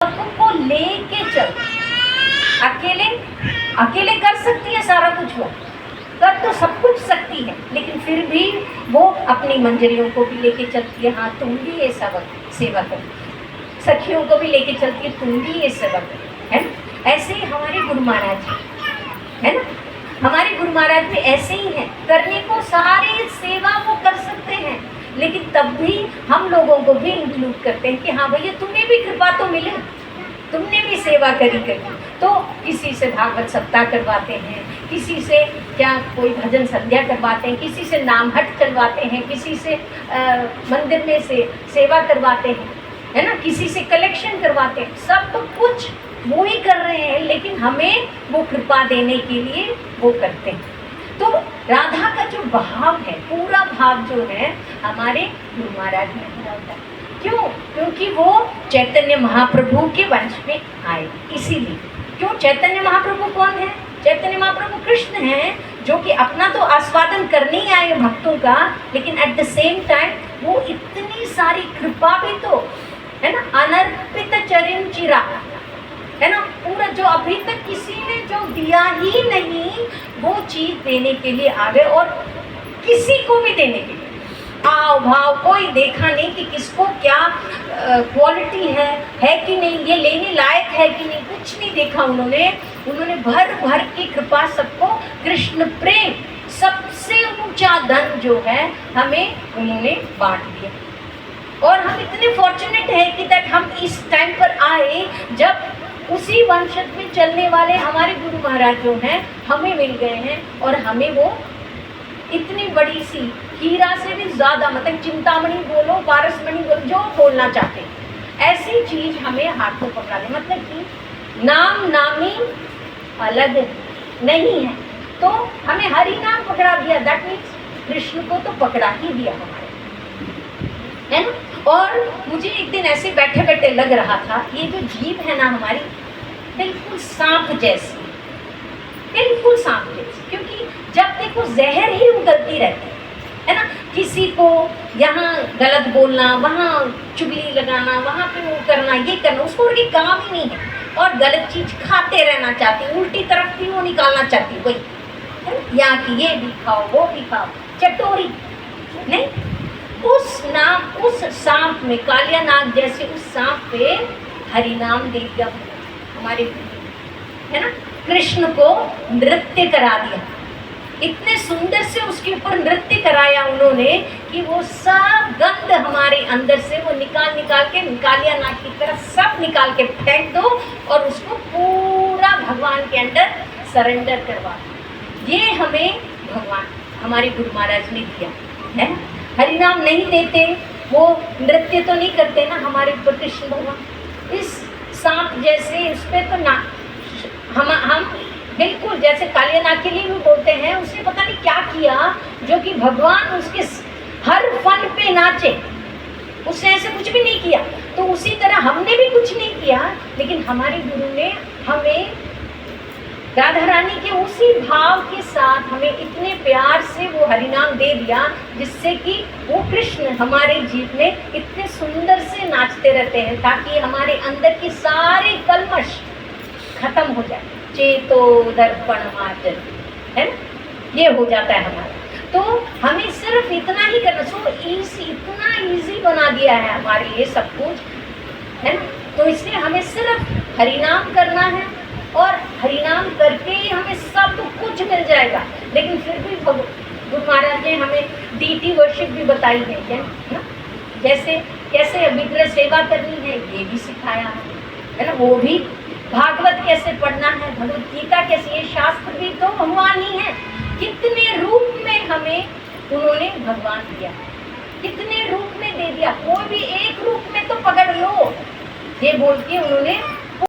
को लेके चल। अकेले अकेले कर सकती है सारा कुछ, वो कर तो सब कुछ सकती है, लेकिन फिर भी वो अपनी मंजरियों को भी लेके चलती है। हाँ, तुम भी ये सेवा करो, सखियों को भी लेके चलती है, तुम भी ये सेवा करो, है ना। ऐसे ही हमारे गुरु महाराज जी, है ना, हमारे गुरु महाराज भी ऐसे ही हैं, करने को सारे सेवा वो कर सकते हैं, लेकिन तब भी हम लोगों को भी इंक्लूड करते हैं कि हाँ भैया तुम्हें भी कृपा तो मिले, तुमने भी सेवा करी। तो किसी से भागवत सप्ताह करवाते हैं, किसी से क्या कोई भजन संध्या करवाते हैं, किसी से नाम हट चलवाते हैं, किसी से मंदिर में से सेवा करवाते हैं, है ना, किसी से कलेक्शन करवाते हैं। सब तो कुछ वो ही कर रहे हैं, लेकिन हमें वो कृपा देने के लिए वो करते हैं। तो राधा का जो भाव है, पूरा भाव जो है हमारे गुरु महाराज में भरा होता है। क्यों? क्योंकि वो चैतन्य महाप्रभु के वंश में आए, इसीलिए। क्यों? चैतन्य महाप्रभु कौन है? चैतन्य महाप्रभु कृष्ण हैं, जो कि अपना तो आस्वादन करने ही आए भक्तों का, लेकिन एट द सेम टाइम वो इतनी सारी कृपा भी तो, है ना, अनर्पित चरण चिरा, है ना, पूरा जो अभी तक किसी ने जो दिया ही नहीं वो चीज देने के लिए आ गए, और किसी को भी देने के लिए आओ भाव कोई देखा नहीं कि किसको क्या क्वालिटी है कि नहीं, ये लेने लायक है कि नहीं, कुछ नहीं देखा उन्होंने भर भर की कृपा सबको, कृष्ण प्रेम सबसे ऊंचा धन जो है हमें उन्होंने बांट दिया। और हम इतने फॉर्चुनेट हैं कि तक हम इस टाइम पर आए जब उसी वंशज में चलने वाले हमारे गुरु महाराज जो हैं हमें मिल गए हैं, और हमें वो इतनी बड़ी सी हीरा से भी ज़्यादा, मतलब चिंतामणि बोलो, पारसमणि बोलो, जो बोलना चाहते हैं, ऐसी चीज़ हमें हाथ में पकड़ा दे। मतलब कि नाम नामी अलग नहीं है, तो हमें हरि नाम पकड़ा दिया, दैट मीन्स कृष्ण को तो पकड़ा ही दिया हमारे, है ना। और मुझे एक दिन ऐसे बैठे बैठे लग रहा था, ये जो जीभ है ना हमारी, बिल्कुल सांप जैसी, बिल्कुल सांप जैसी, क्योंकि जब देखो जहर ही उगलती रहती है ना। किसी को यहाँ गलत बोलना, वहाँ चुगली लगाना, वहाँ पे वो करना, ये करना, उसको उनकी काम ही नहीं है, और गलत चीज़ खाते रहना चाहती, उल्टी तरफ भी वो निकालना चाहती, वही है ना, यहाँ की ये भी खाओ वो भी खाओ, चटोरी नहीं। उस सांप में, कालिया नाग जैसे उस सांप पे हरि नाम दे दिया हमारे, है ना, कृष्ण को नृत्य करा दिया, इतने सुंदर से उसके ऊपर नृत्य कराया उन्होंने कि वो सब गंध हमारे अंदर से वो निकाल के, कालिया नाग की तरफ सब निकाल के फेंक दो, और उसको पूरा भगवान के अंदर सरेंडर करवा। ये हमें भगवान हमारे गुरु महाराज ने दिया है। हरिनाम नहीं देते, वो नृत्य तो नहीं करते ना हमारे ऊपर कृष्ण भगवान, इस सांप जैसे इस पर तो ना हम बिल्कुल जैसे कालिया नाग के लिए भी बोलते हैं, उसने पता नहीं क्या किया जो कि भगवान उसके हर फन पे नाचे, उसने ऐसे कुछ भी नहीं किया। तो उसी तरह हमने भी कुछ नहीं किया, लेकिन हमारे गुरु ने हमें राधा रानी के उसी भाव के साथ हमें इतने प्यार से वो हरिनाम दे दिया, जिससे कि वो कृष्ण हमारे जीवन में इतने सुंदर से नाचते रहते हैं, ताकि हमारे अंदर के सारे कलमश खत्म हो जाए। चेतो दर्पण मार्जन, है ना, ये हो जाता है हमारा। तो हमें सिर्फ इतना ही करना, सो इजी, इतना इजी बना दिया है हमारे लिए सब कुछ, है ना। तो इसलिए हमें सिर्फ हरिनाम करना है, और हरिनाम करके ही हमें सब कुछ मिल जाएगा। लेकिन फिर भी गुरु महाराज ने हमें डीटी वर्शिप भी बताई है, क्या ना, जैसे कैसे विग्रह सेवा करनी है ये भी सिखाया है ना, वो भी भागवत कैसे पढ़ना है, भगवत गीता कैसे, ये शास्त्र भी तो भगवान ही है। कितने रूप में हमें उन्होंने भगवान दिया, कितने रूप में दे दिया, कोई भी एक रूप में तो पकड़ लो, ये बोल के उन्होंने